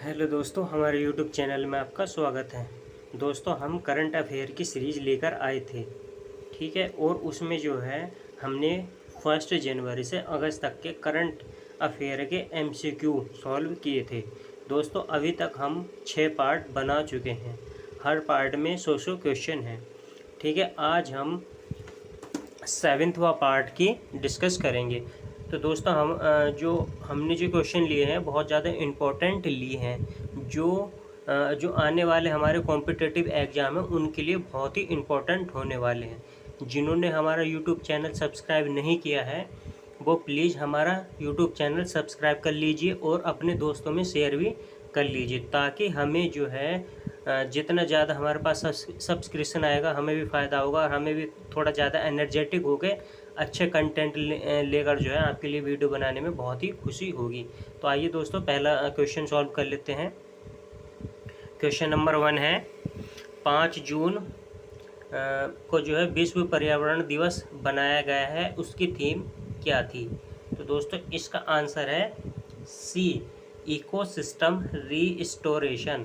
Hello दोस्तों, हमारे YouTube channel में आपका स्वागत है। दोस्तों, हम करंट अफेयर की सीरीज़ लेकर आए थे, ठीक है। और उसमें जो है हमने 1 जनवरी से अगस्त तक के करंट अफेयर के एमसीक्यू सॉल्व किए थे। दोस्तों, अभी तक हम 6 पार्ट बना चुके हैं। हर पार्ट में 100 क्वेश्चन हैं, ठीक है। आज हम 7वां पार्ट की डिस्कस करेंगे। तो दोस्तों, हमने जो क्वेश्चन लिए हैं बहुत ज़्यादा इम्पोर्टेंट लिए हैं, जो आने वाले हमारे कॉम्पिटिटिव एग्ज़ाम हैं उनके लिए बहुत ही इम्पोर्टेंट होने वाले हैं। जिन्होंने हमारा यूट्यूब चैनल सब्सक्राइब नहीं किया है वो प्लीज़ हमारा यूट्यूब चैनल सब्सक्राइब कर लीजिए और अपने दोस्तों में शेयर भी कर लीजिए, ताकि हमें जो है जितना ज़्यादा हमारे पास सब्सक्रिप्शन आएगा हमें भी फ़ायदा होगा और हमें भी थोड़ा ज़्यादा एनर्जेटिक होकर अच्छे कंटेंट लेकर जो है आपके लिए वीडियो बनाने में बहुत ही खुशी होगी। तो आइए दोस्तों, पहला क्वेश्चन सॉल्व कर लेते हैं। क्वेश्चन नंबर 1 है, 5 जून को जो है विश्व पर्यावरण दिवस बनाया गया है, उसकी थीम क्या थी? तो दोस्तों, इसका आंसर है सी, इकोसिस्टम रीस्टोरेशन,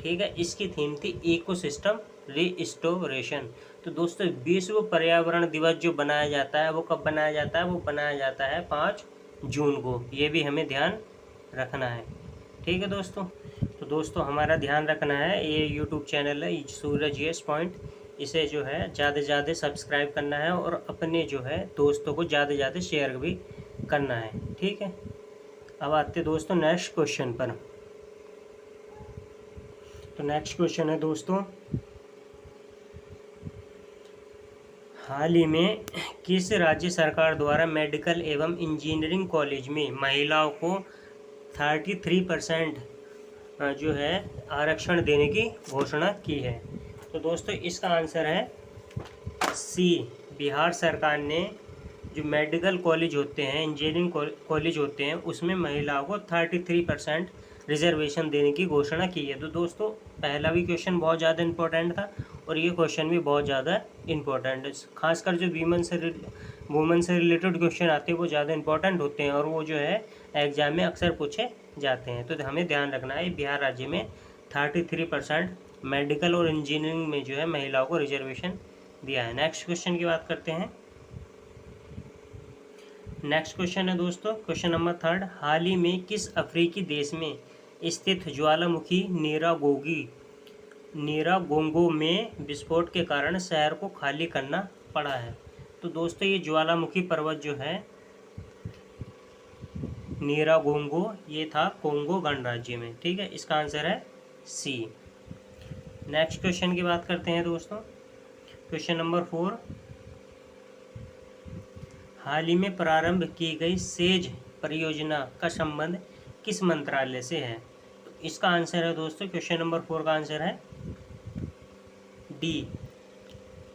ठीक है। इसकी थीम थी इकोसिस्टम रीस्टोरेशन। तो दोस्तों, विश्व पर्यावरण दिवस जो बनाया जाता है वो कब बनाया जाता है? वो बनाया जाता है 5 जून को। ये भी हमें ध्यान रखना है, ठीक है दोस्तों। तो दोस्तों, हमारा ध्यान रखना है, ये यूट्यूब चैनल है सूरज यस पॉइंट, इसे जो है ज़्यादा से ज़्यादा सब्सक्राइब करना है और अपने जो है दोस्तों को ज़्यादा से ज़्यादा शेयर भी करना है, ठीक है। अब आते दोस्तों नेक्स्ट क्वेश्चन पर। तो नेक्स्ट क्वेश्चन है दोस्तों, हाल ही में किस राज्य सरकार द्वारा मेडिकल एवं इंजीनियरिंग कॉलेज में महिलाओं को 33% जो है आरक्षण देने की घोषणा की है? तो दोस्तों, इसका आंसर है सी, बिहार सरकार ने जो मेडिकल कॉलेज होते हैं, इंजीनियरिंग कॉलेज होते हैं, उसमें महिलाओं को 33% रिजर्वेशन देने की घोषणा की है। तो दोस्तों, पहला भी क्वेश्चन बहुत ज़्यादा इम्पोर्टेंट था और ये क्वेश्चन भी बहुत ज़्यादा इम्पोर्टेंट है। खासकर जो वुमेन से रिलेटेड क्वेश्चन आते हैं वो ज़्यादा इम्पोर्टेंट होते हैं और वो जो है एग्जाम में अक्सर पूछे जाते हैं। तो हमें ध्यान रखना है, बिहार राज्य में 33% मेडिकल और इंजीनियरिंग में जो है महिलाओं को रिजर्वेशन दिया है। नेक्स्ट क्वेश्चन की बात करते हैं। नेक्स्ट क्वेश्चन है दोस्तों, क्वेश्चन नंबर 3, हाल ही में किस अफ्रीकी देश में स्थित ज्वालामुखी नीरागोंगो में विस्फोट के कारण शहर को खाली करना पड़ा है? तो दोस्तों, ये ज्वालामुखी पर्वत जो है नीरागोंगो, ये था कोंगो गणराज्य में, ठीक है। इसका आंसर है सी। नेक्स्ट क्वेश्चन की बात करते हैं दोस्तों, क्वेश्चन नंबर 4, हाल ही में प्रारंभ की गई सेज परियोजना का संबंध किस मंत्रालय से है? तो इसका आंसर है दोस्तों, क्वेश्चन नंबर 4 का आंसर है डी,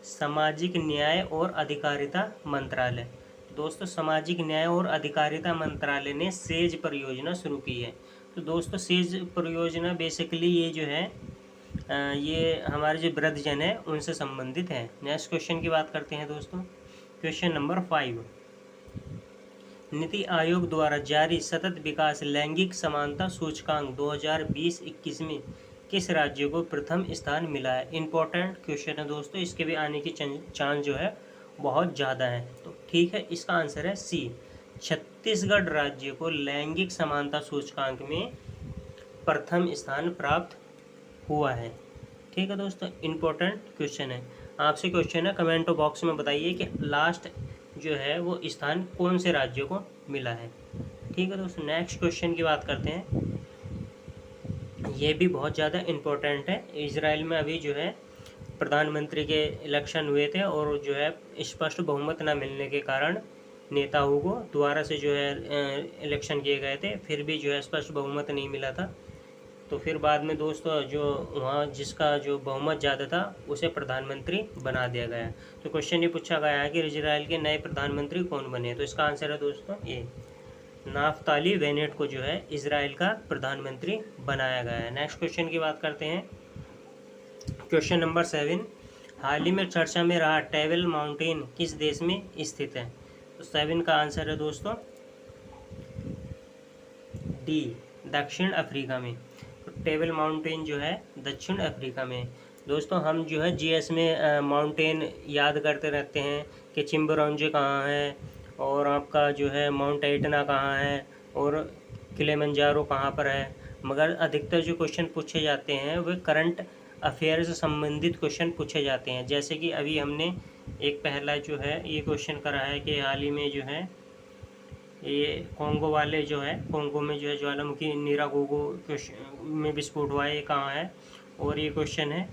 सामाजिक न्याय और अधिकारिता मंत्रालय। दोस्तों, सामाजिक न्याय और अधिकारिता मंत्रालय ने सेज परियोजना शुरू की है। तो दोस्तों, सेज परियोजना बेसिकली ये जो है ये हमारे जो वृद्धजन है उनसे संबंधित है। नेक्स्ट क्वेश्चन की बात करते हैं दोस्तों, क्वेश्चन नंबर 5, नीति आयोग द्वारा जारी सतत विकास लैंगिक समानता सूचकांक 2020-21 में किस राज्य को प्रथम स्थान मिला है? इंपॉर्टेंट क्वेश्चन है दोस्तों, इसके भी आने की चांस जो है बहुत ज़्यादा है। तो ठीक है, इसका आंसर है सी, छत्तीसगढ़ राज्य को लैंगिक समानता सूचकांक में प्रथम स्थान प्राप्त हुआ है, ठीक है दोस्तों। इम्पोर्टेंट क्वेश्चन है, आपसे क्वेश्चन है, कमेंट बॉक्स में बताइए कि लास्ट जो है वो स्थान कौन से राज्यों को मिला है, ठीक है दोस्तों। नेक्स्ट क्वेश्चन की बात करते हैं, ये भी बहुत ज़्यादा इम्पोर्टेंट है। इजराइल में अभी जो है प्रधानमंत्री के इलेक्शन हुए थे और जो है स्पष्ट बहुमत न मिलने के कारण नेताओं को दोबारा से जो है इलेक्शन किए गए थे, फिर भी जो है स्पष्ट बहुमत नहीं मिला था। तो फिर बाद में दोस्तों जो वहाँ जिसका जो बहुमत ज़्यादा था उसे प्रधानमंत्री बना दिया गया। तो क्वेश्चन ये पूछा गया है कि इजराइल के नए प्रधानमंत्री कौन बने? तो इसका आंसर है दोस्तों ए, नाफ्ताली बेनेट को जो है इजराइल का प्रधानमंत्री बनाया गया है। नेक्स्ट क्वेश्चन की बात करते हैं, क्वेश्चन नंबर 7, हाल ही में चर्चा में रहा टेबल माउंटेन किस देश में स्थित है? तो 7 का आंसर है दोस्तों डी, दक्षिण अफ्रीका में। टेबल माउंटेन जो है दक्षिण अफ्रीका में। दोस्तों हम जो है जीएस में माउंटेन याद करते रहते हैं कि चिम्बोरंजे कहाँ है, और आपका जो है माउंट एटना कहाँ है, और किलिमंजारो कहाँ पर है। मगर अधिकतर जो क्वेश्चन पूछे जाते हैं वे करंट अफेयर से संबंधित क्वेश्चन पूछे जाते हैं। जैसे कि अभी हमने एक पहला जो है ये क्वेश्चन करा है कि हाल ही में जो है ये कोंगो वाले जो है, कोंगो में जो है ज्वालामुखी नीरागोगो में विस्फोट हुआ है, ये कहाँ है। और ये क्वेश्चन है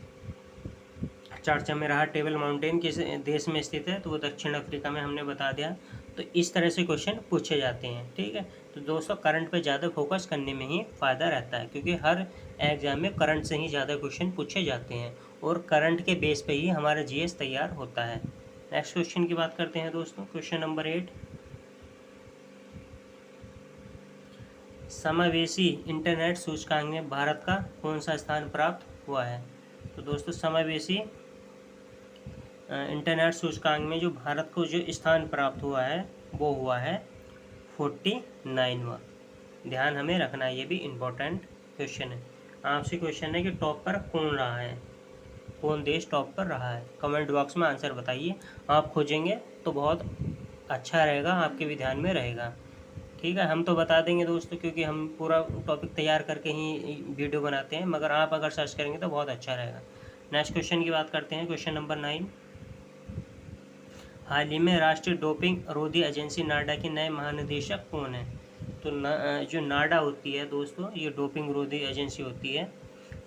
चर्चा में रहा टेबल माउंटेन किस देश में स्थित है, तो वो दक्षिण अफ्रीका में, हमने बता दिया। तो इस तरह से क्वेश्चन पूछे जाते हैं, ठीक है। तो दोस्तों करंट पे ज़्यादा फोकस करने में ही फ़ायदा रहता है, क्योंकि हर एग्ज़ाम में करंट से ही ज़्यादा क्वेश्चन पूछे जाते हैं और करंट के बेस पे ही हमारा जीएस तैयार होता है। नेक्स्ट क्वेश्चन की बात करते हैं दोस्तों, क्वेश्चन नंबर 8। समावेशी इंटरनेट सूचकांक में भारत का कौन सा स्थान प्राप्त हुआ है। तो दोस्तों समावेशी इंटरनेट सूचकांक में जो भारत को जो स्थान प्राप्त हुआ है वो हुआ है 49वां। ध्यान हमें रखना है, ये भी इम्पोर्टेंट क्वेश्चन है। आपसे क्वेश्चन है कि टॉप पर कौन रहा है, कौन देश टॉप पर रहा है। कमेंट बॉक्स में आंसर बताइए। आप खोजेंगे तो बहुत अच्छा रहेगा, आपके भी ध्यान में रहेगा, ठीक है। हम तो बता देंगे दोस्तों, क्योंकि हम पूरा टॉपिक तैयार करके ही वीडियो बनाते हैं, मगर आप अगर सर्च करेंगे तो बहुत अच्छा रहेगा। नेक्स्ट क्वेश्चन की बात करते हैं, क्वेश्चन नंबर 9। हाल ही में राष्ट्रीय डोपिंग रोधी एजेंसी नाडा के नए महानिदेशक कौन है। तो जो नाडा होती है दोस्तों, ये डोपिंग रोधी एजेंसी होती है,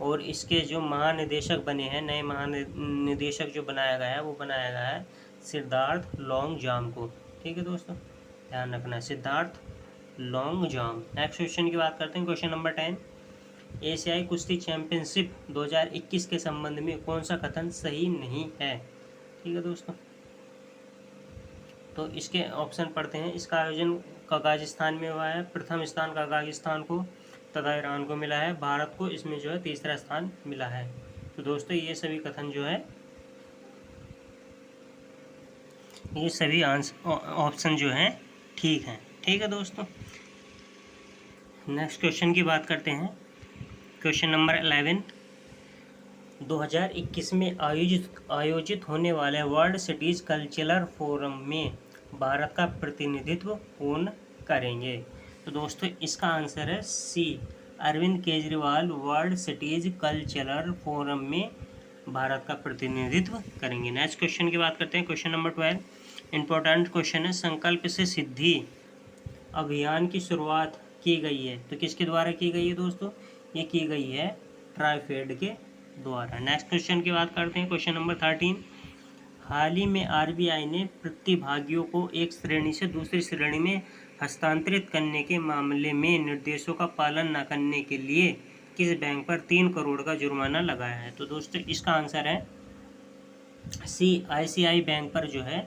और इसके जो महानिदेशक बने हैं, नए महानिदेशक जो बनाया गया है वो बनाया गया है सिद्धार्थ लॉन्गजाम को, ठीक है दोस्तों, ध्यान रखना है, सिद्धार्थ लॉन्गजाम। नेक्स्ट क्वेश्चन की बात करते हैं, क्वेश्चन नंबर 10। एशियाई कुश्ती चैंपियनशिप 2021 के संबंध में कौन सा कथन सही नहीं है, ठीक है दोस्तों। तो इसके ऑप्शन पढ़ते हैं। इसका आयोजन कजाकिस्तान में हुआ है, प्रथम स्थान कजाकिस्तान को तथा ईरान को मिला है, भारत को इसमें जो है तीसरा स्थान मिला है। तो दोस्तों ये सभी कथन जो है, ये सभी ऑप्शन जो हैं ठीक हैं, ठीक है दोस्तों। नेक्स्ट क्वेश्चन की बात करते हैं, क्वेश्चन नंबर 11। 2021 में आयोजित होने वाले वर्ल्ड सिटीज़ कल्चरल फोरम में भारत का प्रतिनिधित्व कौन करेंगे। तो दोस्तों इसका आंसर है C, Arvind Kejriwal world cities cultural forum में भारत का प्रतिनिधित्व करेंगे। नेक्स्ट क्वेश्चन की बात करते हैं, क्वेश्चन नंबर 12। इम्पोर्टेंट क्वेश्चन है, संकल्प से सिद्धि अभियान की शुरुआत की गई है, तो किसके द्वारा की गई है दोस्तों, ये की गई है ट्राइफेड के द्वारा। नेक्स्ट क्वेश्चन की बात करते हैं, क्वेश्चन नंबर 13। हाल ही में आरबीआई ने प्रतिभागियों को एक श्रेणी से दूसरी श्रेणी में हस्तांतरित करने के मामले में निर्देशों का पालन न करने के लिए किस बैंक पर 3 करोड़ का जुर्माना लगाया है। तो दोस्तों इसका आंसर है सी, आईसीआई बैंक पर जो है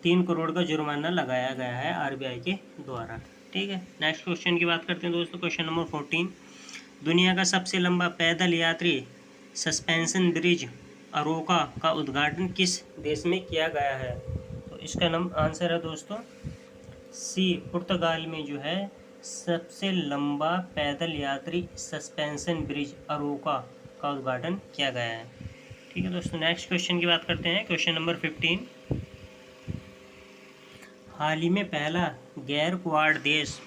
3 करोड़ का जुर्माना लगाया गया है आरबीआई के द्वारा, ठीक है। नेक्स्ट क्वेश्चन की बात करते हैं दोस्तों, क्वेश्चन नंबर 14। दुनिया का सबसे लंबा पैदल यात्री सस्पेंशन ब्रिज अरोका का उद्घाटन किस देश में किया गया है। तो इसका आंसर है दोस्तों सी, पुर्तगाल में जो है सबसे लंबा पैदल यात्री सस्पेंशन ब्रिज अरोका का उद्घाटन किया गया है, ठीक है दोस्तों। नेक्स्ट क्वेश्चन की बात करते हैं, क्वेश्चन नंबर 15। हाल ही में पहला गैर क्वाड देश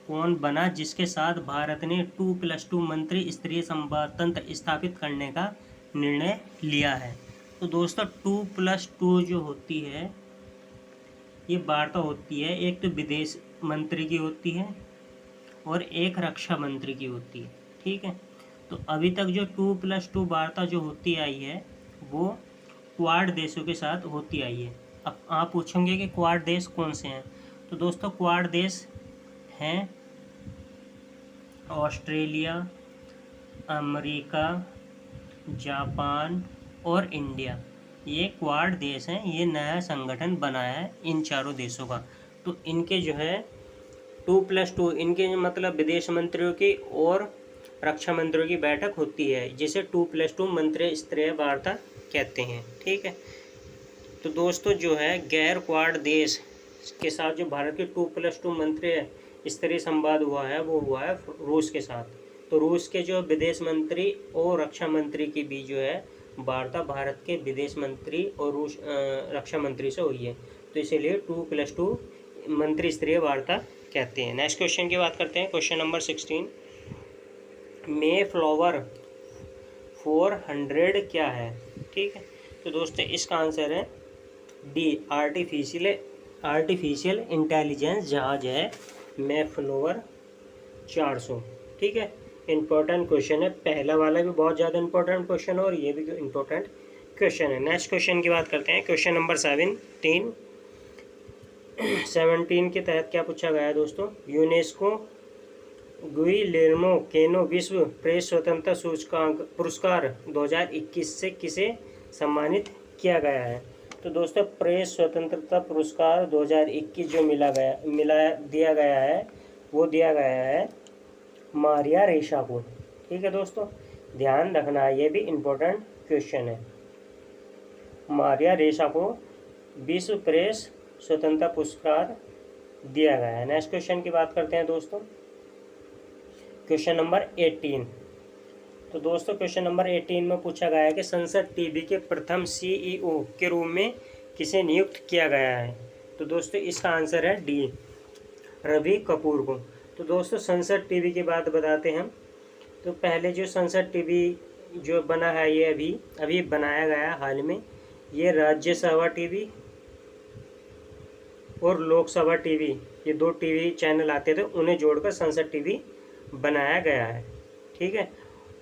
कौन बना जिसके साथ भारत ने 2+2 मंत्री स्तरीय संवाद तंत्र स्थापित करने का निर्णय लिया है। तो दोस्तों 2+2 जो होती है ये वार्ता होती है, एक तो विदेश मंत्री की होती है और एक रक्षा मंत्री की होती है, ठीक है। तो अभी तक जो 2+2 वार्ता जो होती आई है वो क्वाड देशों के साथ होती आई है। अब आप पूछोगे कि क्वाड देश कौन से हैं, तो दोस्तों क्वाड देश हैं ऑस्ट्रेलिया, अमेरिका, जापान और इंडिया, ये क्वाड देश हैं। ये नया संगठन बनाया है इन चारों देशों का। तो इनके जो है 2+2, इनके मतलब विदेश मंत्रियों की और रक्षा मंत्रियों की बैठक होती है, जिसे 2+2 मंत्री स्तरीय वार्ता कहते हैं, ठीक है। तो दोस्तों जो है गैर क्वाड देश के साथ जो भारत के 2+2 मंत्री स्तरीय संवाद हुआ है वो हुआ है रूस के साथ। तो रूस के जो विदेश मंत्री और रक्षा मंत्री की बीच जो है वार्ता भारत के विदेश मंत्री और रूस रक्षा मंत्री से हुई है। तो इसीलिए 2+2 मंत्री स्तरीय वार्ता कहते हैं। नेक्स्ट क्वेश्चन की बात करते हैं, क्वेश्चन नंबर 16। मे फ्लावर 400 क्या है? ठीक है, तो दोस्तों इसका आंसर है डी, आर्टिफिशियल इंटेलिजेंस जहाज है मे फ्लावर 400। ठीक है, इंपॉर्टेंट क्वेश्चन है, पहला वाला भी बहुत ज़्यादा इंपॉर्टेंट क्वेश्चन है और ये भी इंपॉर्टेंट क्वेश्चन है। नेक्स्ट क्वेश्चन की बात करते हैं, क्वेश्चन नंबर 17 के तहत क्या पूछा गया है दोस्तों? यूनेस्को गुइलेर्मो केनो विश्व प्रेस स्वतंत्रता सूचकांक पुरस्कार 2021 से किसे सम्मानित किया गया है? तो दोस्तों प्रेस स्वतंत्रता पुरस्कार 2021 जो दिया गया है वो दिया गया है मारिया रेशा को। ठीक है दोस्तों, ध्यान रखना है, ये भी इम्पोर्टेंट क्वेश्चन है। मारिया रेशा को विश्व प्रेस स्वतंत्रता पुरस्कार दिया गया है। नेक्स्ट क्वेश्चन की बात करते हैं दोस्तों, क्वेश्चन नंबर 18। तो दोस्तों क्वेश्चन नंबर 18 में पूछा गया है कि संसद टीवी के प्रथम CEO के रूप में किसे नियुक्त किया गया है? तो दोस्तों इसका आंसर है डी, रवि कपूर को। तो दोस्तों संसद टीवी की बात बताते हैं हम। तो पहले जो संसद टीवी जो बना है ये अभी बनाया गया है हाल में। ये राज्यसभा टीवी और लोकसभा टीवी, ये 2 टीवी चैनल आते थे, उन्हें जोड़कर संसद टीवी बनाया गया है। ठीक है,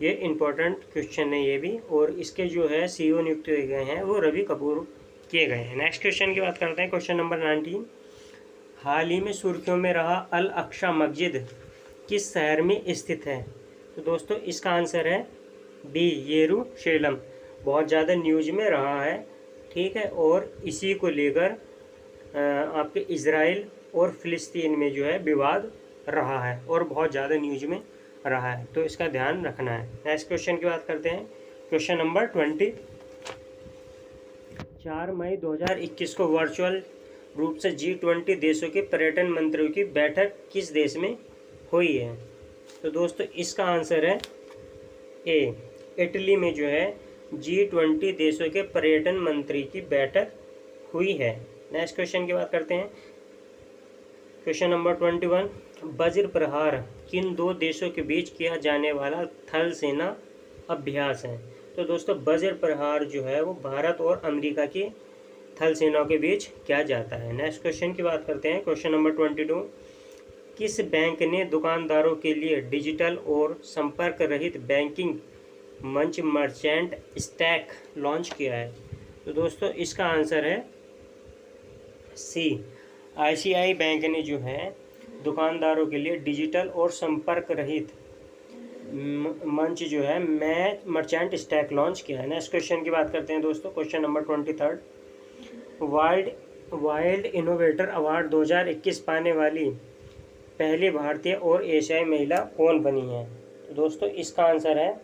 ये इम्पोर्टेंट क्वेश्चन है ये भी, और इसके जो है CEO नियुक्त किए गए हैं वो रवि कपूर किए गए हैं। नेक्स्ट क्वेश्चन की बात करते हैं, क्वेश्चन नंबर 19। हाल ही में सुर्खियों में रहा अल अक्सा मस्जिद किस शहर में स्थित है? तो दोस्तों इसका आंसर है बी, यरूशलेम। बहुत ज़्यादा न्यूज में रहा है। ठीक है, और इसी को लेकर आपके इजराइल और फ़िलिस्तीन में जो है विवाद रहा है और बहुत ज़्यादा न्यूज में रहा है, तो इसका ध्यान रखना है। नेक्स्ट क्वेश्चन की बात करते हैं, क्वेश्चन नंबर 20। 4 मई 2021 को वर्चुअल रूप से G20 देशों के पर्यटन मंत्रियों की बैठक किस देश में हुई है? तो दोस्तों इसका आंसर है ए, इटली में जो है G20 देशों के पर्यटन मंत्री की बैठक हुई है। नेक्स्ट क्वेश्चन की बात करते हैं, क्वेश्चन नंबर 21। वज्र प्रहार किन 2 देशों के बीच किया जाने वाला थल सेना अभ्यास है? तो दोस्तों वज्र प्रहार जो है वो भारत और अमेरिका की थल सेनाओं के बीच किया जाता है। नेक्स्ट क्वेश्चन की बात करते हैं, क्वेश्चन नंबर 22। किस बैंक ने दुकानदारों के लिए डिजिटल और संपर्क रहित बैंकिंग मंच मर्चेंट स्टैक लॉन्च किया है? तो दोस्तों इसका आंसर है सी, ICICI बैंक ने जो है दुकानदारों के लिए डिजिटल और संपर्क रहित मंच जो है मर्चेंट स्टैक लॉन्च किया है। नेक्स्ट क्वेश्चन की बात करते हैं दोस्तों, question number 23। Wild innovator award 2021 पाने वाली पहली भारतीय और एशियाई महिला कौन बनी है? तो दोस्तों इसका आंसर है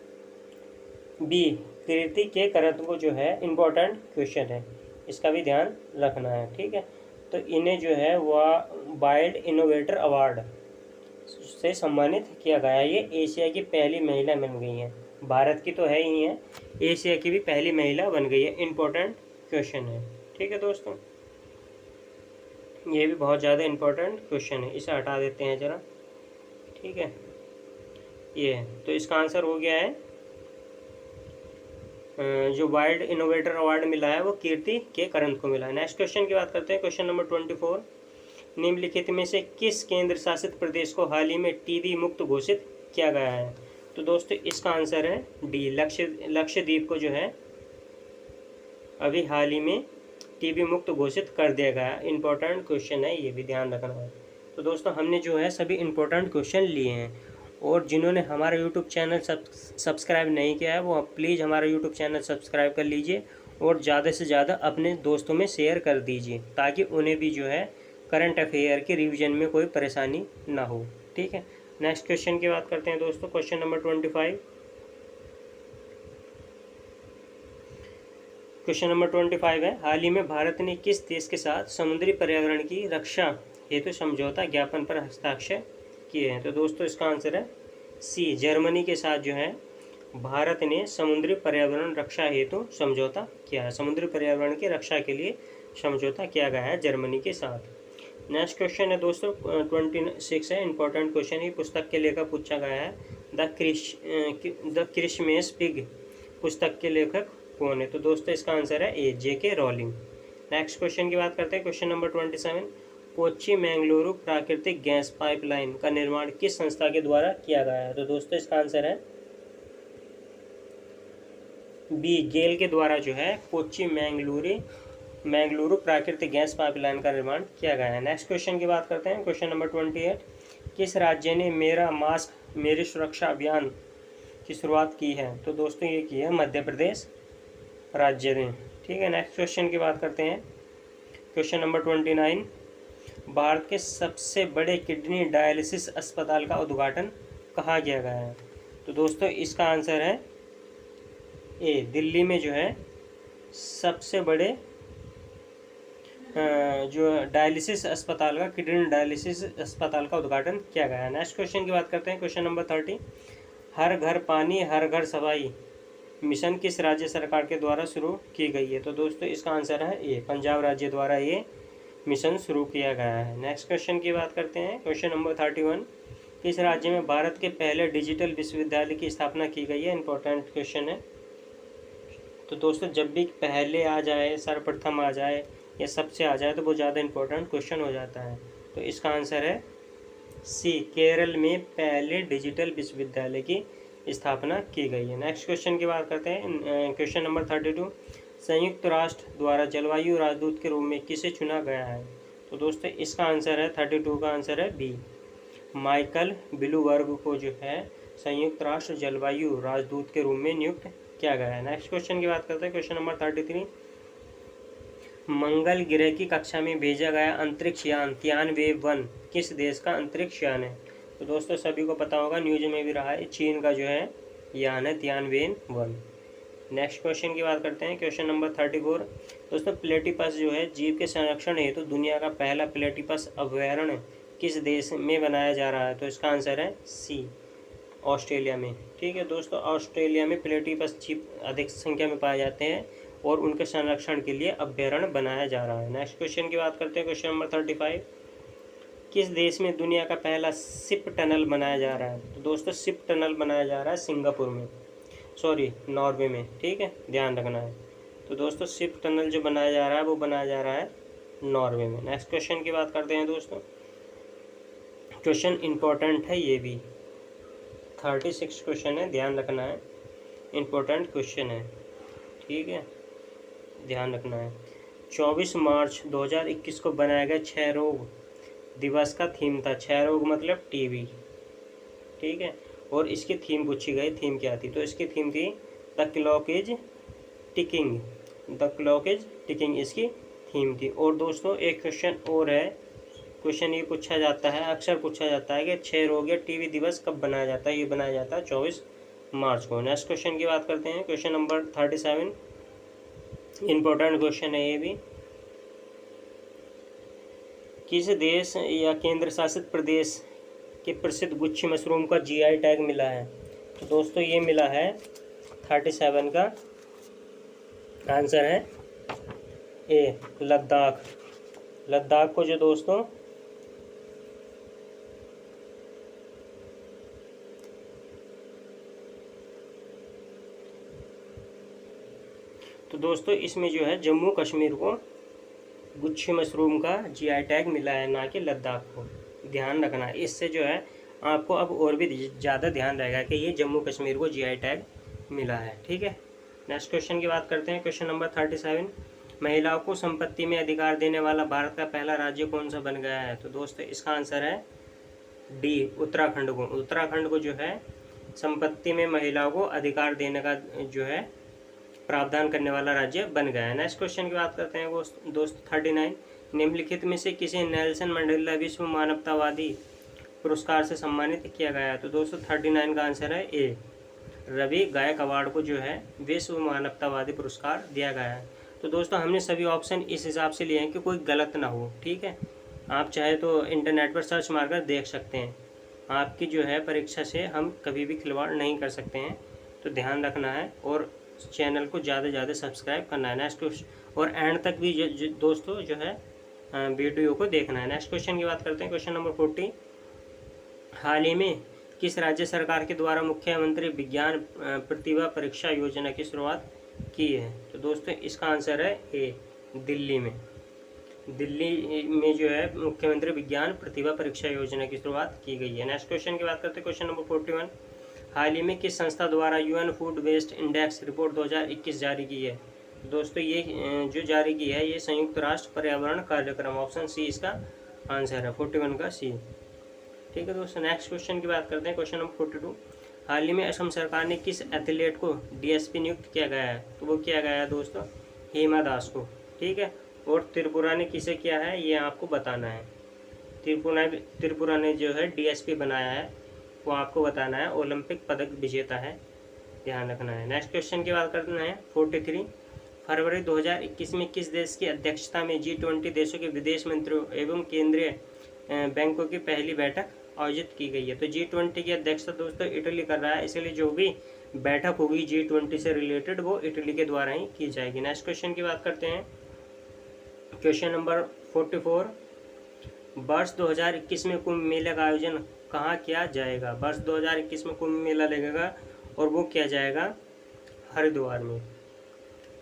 बी, कीर्ति के करत को जो है इम्पोर्टेंट क्वेश्चन है, इसका भी ध्यान रखना है। ठीक है, तो इन्हें जो है वह वाइल्ड इनोवेटर अवार्ड से सम्मानित किया गया है। ये एशिया की पहली महिला बन गई हैं, भारत की तो है ही है, एशिया की भी पहली महिला बन गई है। इम्पोर्टेंट क्वेश्चन है। ठीक है दोस्तों, ये भी बहुत ज़्यादा इम्पोर्टेंट क्वेश्चन है, इसे हटा देते हैं ज़रा। ठीक है, ये है, तो इसका आंसर हो गया है जो वाइल्ड इनोवेटर अवार्ड मिला है वो कीर्ति के करंत को मिला है। नेक्स्ट क्वेश्चन की बात करते हैं, क्वेश्चन नंबर 24। निम्नलिखित में से किस केंद्र शासित प्रदेश को हाल ही में टीबी मुक्त घोषित किया गया है? तो दोस्तों इसका आंसर है डी, लक्षद्वीप को जो है अभी हाल ही में टीबी मुक्त घोषित कर दिया गया। इंपॉर्टेंट क्वेश्चन है, ये भी ध्यान रखना है। तो दोस्तों हमने जो है सभी इंपॉर्टेंट क्वेश्चन लिए हैं, और जिन्होंने हमारा यूट्यूब चैनल सब्सक्राइब नहीं किया है वो प्लीज़ हमारा यूट्यूब चैनल सब्सक्राइब कर लीजिए और ज़्यादा से ज़्यादा अपने दोस्तों में शेयर कर दीजिए, ताकि उन्हें भी जो है करंट अफेयर के रिवीजन में कोई परेशानी ना हो। ठीक है, नेक्स्ट क्वेश्चन की बात करते हैं दोस्तों, क्वेश्चन नंबर 25। क्वेश्चन नंबर 25 है, हाल ही में भारत ने किस देश के साथ समुद्री पर्यावरण की रक्षा हेतु समझौता ज्ञापन पर हस्ताक्षर किए हैं। तो दोस्तों इसका आंसर है सी, जर्मनी के साथ जो है भारत ने समुद्री पर्यावरण रक्षा हेतु समझौता किया है। समुद्री पर्यावरण की रक्षा के लिए समझौता किया गया है जर्मनी के साथ। नेक्स्ट क्वेश्चन है दोस्तों 26 है, इंपॉर्टेंट क्वेश्चन ही पुस्तक के लेकर पूछा गया है। द क्रिसमस पिग पुस्तक के लेखक कौन है? तो दोस्तों इसका आंसर है ए, J.K. रॉलिंग। नेक्स्ट क्वेश्चन की बात करते हैं, क्वेश्चन नंबर 27। कोच्चि मैंगलुरु प्राकृतिक गैस पाइपलाइन का निर्माण किस संस्था के द्वारा किया गया है? तो दोस्तों इसका आंसर है बी, गेल के द्वारा जो है कोच्चि मैंगलुरु प्राकृतिक गैस पाइपलाइन का निर्माण किया गया है। नेक्स्ट क्वेश्चन की बात करते हैं, क्वेश्चन नंबर 28। किस राज्य ने मेरा मास्क मेरी सुरक्षा अभियान की शुरुआत की है? तो दोस्तों ये की है मध्य प्रदेश राज्य ने। ठीक है, नेक्स्ट क्वेश्चन की बात करते हैं, क्वेश्चन नंबर 29। भारत के सबसे बड़े किडनी डायलिसिस अस्पताल का उद्घाटन कहाँ किया गया है? तो दोस्तों इसका आंसर है ए, दिल्ली में जो है सबसे बड़े जो डायलिसिस अस्पताल का, किडनी डायलिसिस अस्पताल का उद्घाटन किया गया है। नेक्स्ट क्वेश्चन की बात करते हैं, क्वेश्चन नंबर 30। हर घर पानी हर घर सफाई मिशन किस राज्य सरकार के द्वारा शुरू की गई है? तो दोस्तों इसका आंसर है ए, पंजाब राज्य द्वारा ये मिशन शुरू किया गया है। नेक्स्ट क्वेश्चन की बात करते हैं, क्वेश्चन नंबर 31। किस राज्य में भारत के पहले डिजिटल विश्वविद्यालय की स्थापना की गई है? इंपॉर्टेंट क्वेश्चन है। तो दोस्तों जब भी पहले आ जाए, सर्वप्रथम आ जाए या सबसे आ जाए तो वो ज़्यादा इंपॉर्टेंट क्वेश्चन हो जाता है। तो इसका आंसर है सी, केरल में पहले डिजिटल विश्वविद्यालय की स्थापना की गई है। नेक्स्ट क्वेश्चन की बात करते हैं, क्वेश्चन नंबर 32। संयुक्त राष्ट्र द्वारा जलवायु राजदूत के रूप में किसे चुना गया है? तो दोस्तों इसका आंसर है 32 का आंसर है बी, माइकल ब्लूमबर्ग को जो है संयुक्त राष्ट्र जलवायु राजदूत के रूप में नियुक्त किया गया है। नेक्स्ट क्वेश्चन की बात करते हैं, क्वेश्चन नंबर 33। मंगल ग्रह की कक्षा में भेजा गया अंतरिक्ष यान तियानवे-1 किस देश का अंतरिक्ष यान है? तो दोस्तों सभी को पता होगा, न्यूज में भी रहा है, चीन का जो है यान है तियानवे-1। नेक्स्ट क्वेश्चन की बात करते हैं, क्वेश्चन नंबर 34। दोस्तों प्लेटिपस जो है जीव के संरक्षण हेतु दुनिया का पहला प्लेटिपस अभयारण्य किस देश में बनाया जा रहा है? तो इसका आंसर है सी, ऑस्ट्रेलिया में। ठीक है दोस्तों, ऑस्ट्रेलिया में प्लेटिपस जीव अधिक संख्या में पाए जाते हैं और उनके संरक्षण के लिए अभयारण्य बनाया जा रहा है। नेक्स्ट क्वेश्चन की बात करते हैं, क्वेश्चन नंबर 35। किस देश में दुनिया का पहला शिप टनल बनाया जा रहा है? तो दोस्तों शिप टनल बनाया जा रहा है सिंगापुर में, सॉरी नॉर्वे में। ठीक है, ध्यान रखना है। तो दोस्तों शिप टनल जो बनाया जा रहा है वो बनाया जा रहा है नॉर्वे में। नेक्स्ट क्वेश्चन की बात करते हैं दोस्तों, क्वेश्चन इंपॉर्टेंट है, ये भी 36 क्वेश्चन है, ध्यान रखना है, इंपॉर्टेंट क्वेश्चन है। ठीक है, ध्यान रखना है। 24 मार्च 2021 को बनाया गया क्षय रोग दिवस का थीम था, क्षय रोग मतलब टीबी। ठीक है, और इसकी थीम पूछी गई, थीम क्या थी? तो इसकी थीम थी the clock is ticking, the clock is ticking इसकी थीम थी। और दोस्तों एक क्वेश्चन और है, क्वेश्चन ये पूछा जाता है, अक्सर पूछा जाता है कि क्षय रोग या टीबी दिवस कब बनाया जाता है? ये बनाया जाता है 24 मार्च को। नेक्स्ट क्वेश्चन की बात करते हैं, क्वेश्चन नंबर 37, इंपॉर्टेंट क्वेश्चन है ये भी। किस देश या केंद्र शासित प्रदेश के प्रसिद्ध गुच्छी मशरूम का जीआई टैग मिला है? तो दोस्तों ये मिला है 37 का आंसर है ए, लद्दाख। लद्दाख को जो दोस्तों तो दोस्तों इसमें जो है जम्मू कश्मीर को गुच्छी मशरूम का जीआई टैग मिला है, ना कि लद्दाख को। ध्यान रखना है, इससे जो है आपको अब और भी ज़्यादा ध्यान रहेगा कि ये जम्मू कश्मीर को जीआई टैग मिला है। ठीक है, नेक्स्ट क्वेश्चन की बात करते हैं, क्वेश्चन नंबर 37। महिलाओं को संपत्ति में अधिकार देने वाला भारत का पहला राज्य कौन सा बन गया है? तो दोस्तों इसका आंसर है डी, उत्तराखंड को। उत्तराखंड को जो है संपत्ति में महिलाओं को अधिकार देने का जो है प्रावधान करने वाला राज्य बन गया है। नेक्स्ट क्वेश्चन की बात करते हैं दोस्त 39। निम्नलिखित में से किसे नेल्सन मंडेला विश्व मानवतावादी पुरस्कार से सम्मानित किया गया है? तो दोस्तों 39 का आंसर है ए, रवि गायकवाड़ को जो है विश्व मानवतावादी पुरस्कार दिया गया है। तो दोस्तों हमने सभी ऑप्शन इस हिसाब से लिए हैं कि कोई गलत ना हो। ठीक है, आप चाहे तो इंटरनेट पर सर्च मारकर देख सकते हैं। आपकी जो है परीक्षा से हम कभी भी खिलवाड़ नहीं कर सकते हैं, तो ध्यान रखना है और चैनल को ज़्यादा से ज़्यादा सब्सक्राइब करना है। नेक्स्ट क्वेश्चन और एंड तक भी दोस्तों जो है वीडियो को देखना है। नेक्स्ट क्वेश्चन की बात करते हैं। क्वेश्चन नंबर 40, हाल ही में किस राज्य सरकार के द्वारा मुख्यमंत्री विज्ञान प्रतिभा परीक्षा योजना की शुरुआत की है? तो दोस्तों इसका आंसर है ए, दिल्ली में। दिल्ली में जो है मुख्यमंत्री विज्ञान प्रतिभा परीक्षा योजना की शुरुआत की गई है। नेक्स्ट क्वेश्चन की बात करते हैं। क्वेश्चन नंबर 41, हाल ही में किस संस्था द्वारा UN food waste index report 2021 जारी की है? दोस्तों ये जो जारी की है ये संयुक्त राष्ट्र पर्यावरण कार्यक्रम, ऑप्शन सी इसका आंसर है, 41 का सी। ठीक है दोस्तों, नेक्स्ट क्वेश्चन की बात करते हैं। क्वेश्चन नंबर 42, हाल ही में असम सरकार ने किस एथलीट को डीएसपी नियुक्त किया गया है? तो वो किया गया है दोस्तों हिमा दास को। ठीक है, और त्रिपुरा ने किसे किया है ये आपको बताना है। त्रिपुरा ने जो है डीएसपी बनाया है वो आपको बताना है, ओलंपिक पदक विजेता है, ध्यान रखना है। नेक्स्ट क्वेश्चन की बात करना है। 43, फरवरी 2021 में किस देश की अध्यक्षता में G20 देशों के विदेश मंत्रियों एवं केंद्रीय बैंकों की पहली बैठक आयोजित की गई है? तो G20 की अध्यक्षता दोस्तों इटली कर रहा है, इसलिए जो भी बैठक होगी G20 से रिलेटेड वो इटली के द्वारा ही की जाएगी। नेक्स्ट क्वेश्चन की बात करते हैं। क्वेश्चन नंबर 44, वर्ष 2021 में कुंभ मेले का आयोजन कहाँ किया जाएगा? वर्ष 2021 में कुंभ मेला लगेगा और वो किया जाएगा हरिद्वार में।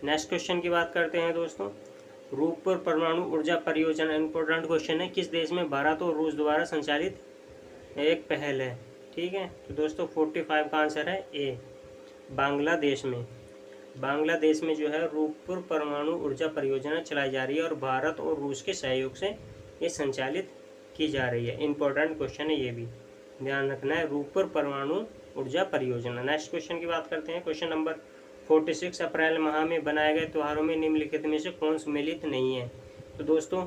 नेक्स्ट क्वेश्चन की बात करते हैं दोस्तों। रूपपुर परमाणु ऊर्जा परियोजना, इंपॉर्टेंट क्वेश्चन है, किस देश में भारत और रूस द्वारा संचालित एक पहल है? ठीक है, तो दोस्तों 45 का आंसर है ए, बांग्लादेश में। बांग्लादेश में जो है रूपपुर परमाणु ऊर्जा परियोजना चलाई जा रही है और भारत और रूस के सहयोग से ये संचालित की जा रही है। इंपॉर्टेंट क्वेश्चन है, ये भी ध्यान रखना है, रूपपुर परमाणु ऊर्जा परियोजना। नेक्स्ट क्वेश्चन की बात करते हैं। क्वेश्चन नंबर 46, अप्रैल माह में बनाए गए त्योहारों में निम्नलिखित में से कौन सम्मिलित नहीं है? तो दोस्तों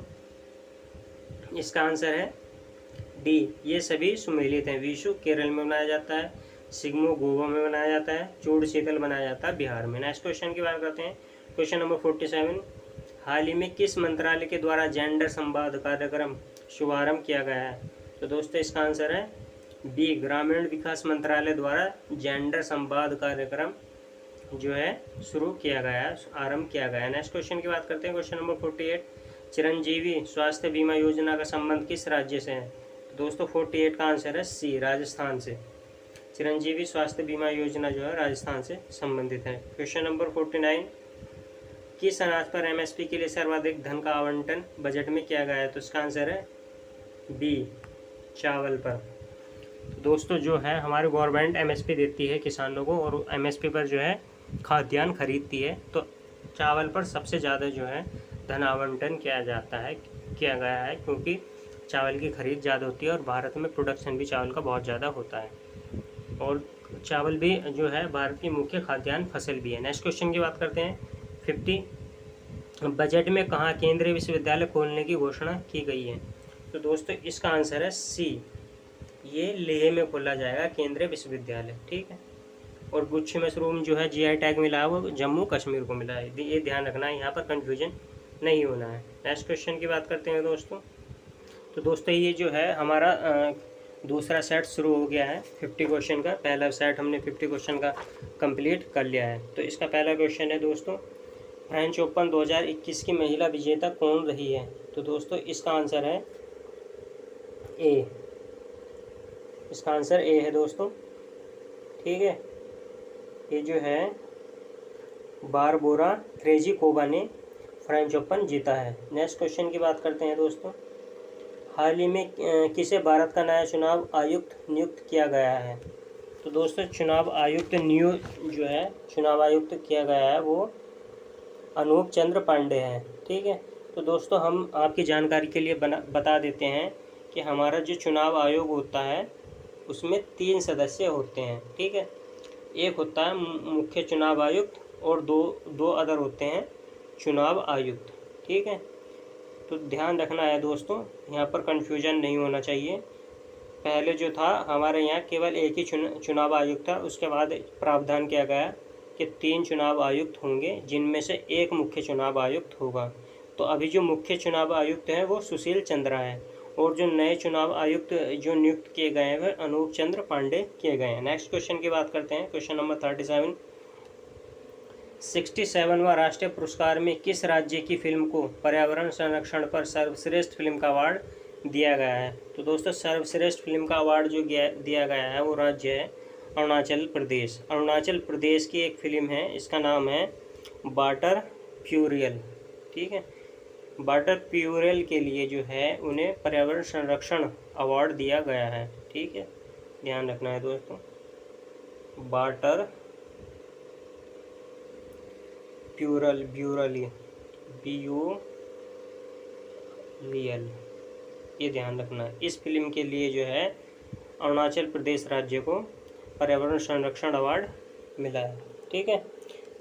इसका आंसर है डी, ये सभी सम्मिलित हैं। विशु केरल में मनाया जाता है, सिग्मो गोवा में मनाया जाता है, चूड़ शीतल मनाया जाता है बिहार में। नेक्स्ट क्वेश्चन की बात करते हैं। क्वेश्चन नंबर 47, हाल ही में किस मंत्रालय के द्वारा जेंडर संवाद कार्यक्रम शुभारंभ किया गया है? तो दोस्तों इसका आंसर है बी, ग्रामीण विकास मंत्रालय द्वारा जेंडर संवाद कार्यक्रम जो है शुरू किया गया है, आरंभ किया गया है। नेक्स्ट क्वेश्चन की बात करते हैं। क्वेश्चन नंबर 48, चिरंजीवी स्वास्थ्य बीमा योजना का संबंध किस राज्य से है? दोस्तों 48 का आंसर है सी, राजस्थान से। चिरंजीवी स्वास्थ्य बीमा योजना जो है राजस्थान से संबंधित है। क्वेश्चन नंबर 49, किस अनाज पर एमएसपी के लिए सर्वाधिक धन का आवंटन बजट में किया गया है? तो इसका आंसर है बी, चावल पर। दोस्तों जो है हमारी गवर्नमेंट एमएसपी देती है किसानों को और एमएसपी पर जो है खाद्यान्न खरीदती है, तो चावल पर सबसे ज़्यादा जो है धन आवंटन किया गया है, क्योंकि चावल की खरीद ज़्यादा होती है और भारत में प्रोडक्शन भी चावल का बहुत ज़्यादा होता है और चावल भी जो है भारत की मुख्य खाद्यान्न फसल भी है। नेक्स्ट क्वेश्चन की बात करते हैं। 50, बजट में कहाँ केंद्रीय विश्वविद्यालय खोलने की घोषणा की गई है? तो दोस्तों इसका आंसर है सी, ये लेह में खोला जाएगा केंद्रीय विश्वविद्यालय। ठीक है, और गुच्छी मशरूम जो है जीआई टैग मिला है वो जम्मू कश्मीर को मिला है, ये ध्यान रखना है, यहाँ पर कंफ्यूजन नहीं होना है। नेक्स्ट क्वेश्चन की बात करते हैं दोस्तों। तो दोस्तों ये जो है हमारा दूसरा सेट शुरू हो गया है 50 क्वेश्चन का। पहला सेट हमने 50 क्वेश्चन का कंप्लीट कर लिया है। तो इसका पहला क्वेश्चन है दोस्तों, फ्रेंच ओपन 2021 की महिला विजेता कौन रही है? तो दोस्तों इसका आंसर है ए, इसका आंसर ए है दोस्तों। ठीक है, ये जो है बारबोरा क्रेजिकोवा ने फ्रेंच ओपन जीता है। नेक्स्ट क्वेश्चन की बात करते हैं दोस्तों, हाल ही में किसे भारत का नया चुनाव आयुक्त नियुक्त किया गया है? तो दोस्तों चुनाव आयुक्त किया गया है वो अनूप चंद्र पांडे हैं। ठीक है, तो दोस्तों हम आपकी जानकारी के लिए बता देते हैं कि हमारा जो चुनाव आयोग होता है उसमें 3 सदस्य होते हैं। ठीक है, एक होता है मुख्य चुनाव आयुक्त और दो अदर होते हैं चुनाव आयुक्त। ठीक है, तो ध्यान रखना है दोस्तों, यहाँ पर कन्फ्यूजन नहीं होना चाहिए। पहले जो था हमारे यहाँ केवल एक ही चुनाव आयुक्त था, उसके बाद प्रावधान किया गया कि 3 चुनाव आयुक्त होंगे जिनमें से एक मुख्य चुनाव आयुक्त होगा। तो अभी जो मुख्य चुनाव आयुक्त हैं वो सुशील चंद्रा है, और जो नए चुनाव आयुक्त जो नियुक्त किए गए हैं वह अनूप चंद्र पांडे किए गए हैं। नेक्स्ट क्वेश्चन की बात करते हैं, क्वेश्चन नंबर 37। 67वां राष्ट्रीय पुरस्कार में किस राज्य की फिल्म को पर्यावरण संरक्षण पर सर्वश्रेष्ठ फिल्म का अवार्ड दिया गया है? तो दोस्तों सर्वश्रेष्ठ फिल्म का अवार्ड जो दिया गया है वो राज्य है अरुणाचल प्रदेश। अरुणाचल प्रदेश की एक फिल्म है, इसका नाम है वाटर प्यूरियल। ठीक है, वाटर प्यूरियल के लिए जो है उन्हें पर्यावरण संरक्षण अवार्ड दिया गया है। ठीक है, ध्यान रखना है दोस्तों, वाटर प्यूरल ब्यूरली BURL, ये ध्यान रखना है। इस फिल्म के लिए जो है अरुणाचल प्रदेश राज्य को पर्यावरण संरक्षण अवार्ड मिला है। ठीक है,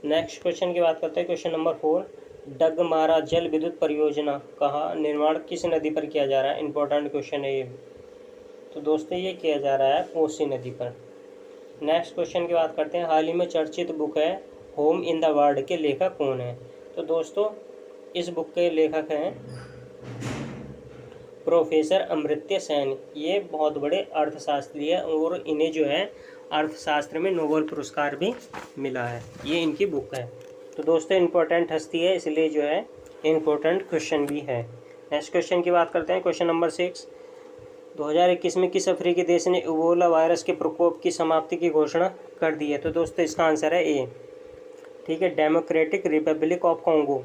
नेक्स्ट क्वेश्चन की बात करते हैं, क्वेश्चन नंबर 4। डगमारा जल विद्युत परियोजना का निर्माण किस नदी पर किया जा रहा है? इंपॉर्टेंट क्वेश्चन है ये। तो दोस्तों ये किया जा रहा है कोसी नदी पर। नेक्स्ट क्वेश्चन की बात करते हैं, हाल ही में चर्चित बुक है होम इन द वर्ल्ड के लेखक कौन है? तो दोस्तों इस बुक के लेखक हैं प्रोफेसर अमर्त्य सेन। ये बहुत बड़े अर्थशास्त्री है और इन्हें जो है अर्थशास्त्र में नोबेल पुरस्कार भी मिला है। ये इनकी बुक है। तो दोस्तों इम्पोर्टेंट हस्ती है, इसलिए जो है इम्पोर्टेंट क्वेश्चन भी है। नेक्स्ट क्वेश्चन की बात करते हैं, क्वेश्चन नंबर 6। 2021 में किस अफ्रीकी देश ने इबोला वायरस के प्रकोप की समाप्ति की घोषणा कर दी है? तो दोस्तों इसका आंसर है ए। ठीक है, democratic Republic of Congo.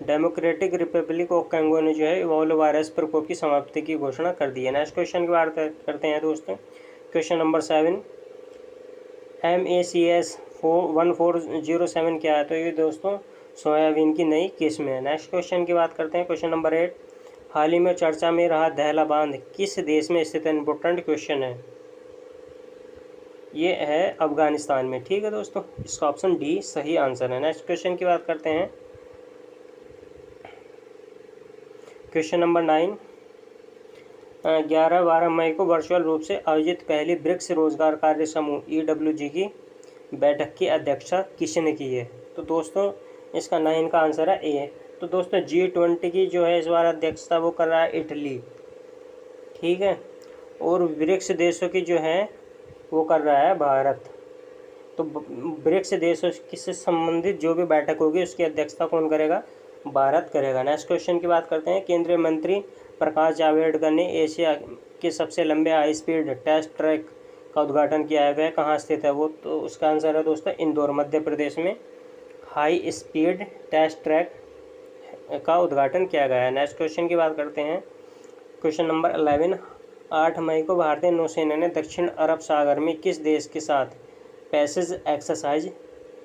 Democratic Republic of Congo ने जो है इबोला वायरस प्रकोप की समाप्ति की घोषणा कर दी है। नेक्स्ट क्वेश्चन की बात करते हैं दोस्तों, क्वेश्चन नंबर 7। MACS 1407 क्या है? तो ये दोस्तों सोयाबीन की नई किस्म है। नेक्स्ट क्वेश्चन की बात करते हैं, क्वेश्चन नंबर 8। हाल ही में चर्चा में रहा दहला बांध किस देश में स्थित है? इंपॉर्टेंट क्वेश्चन है, ये है अफगानिस्तान में। ठीक है दोस्तों, इसका ऑप्शन डी सही आंसर है। नेक्स्ट क्वेश्चन की बात करते हैं, क्वेश्चन नंबर 9। 11-12 मई को वर्चुअल रूप से आयोजित पहली ब्रिक्स रोजगार कार्य समूह EWG की बैठक की अध्यक्षता किसने की है? तो दोस्तों इसका 9 का आंसर है ए। तो दोस्तों G20 की जो है इस बार अध्यक्षता वो कर रहा है इटली। ठीक है, और ब्रिक्स देशों की जो है वो कर रहा है भारत। तो ब्रिक्स देशों से संबंधित जो भी बैठक होगी उसकी अध्यक्षता कौन करेगा? भारत करेगा। नेक्स्ट क्वेश्चन की बात करते हैं, केंद्रीय मंत्री प्रकाश जावड़ेकर ने एशिया के सबसे लंबे हाई स्पीड टेस्ट ट्रैक का उद्घाटन किया है, वह कहाँ स्थित है? वो तो उसका आंसर है दोस्तों इंदौर, मध्य प्रदेश में हाई स्पीड टेस्ट ट्रैक का उद्घाटन किया गया है। नेक्स्ट क्वेश्चन की बात करते हैं, क्वेश्चन नंबर 11। 8 मई को भारतीय नौसेना ने दक्षिण अरब सागर में किस देश के साथ पैसेज एक्सरसाइज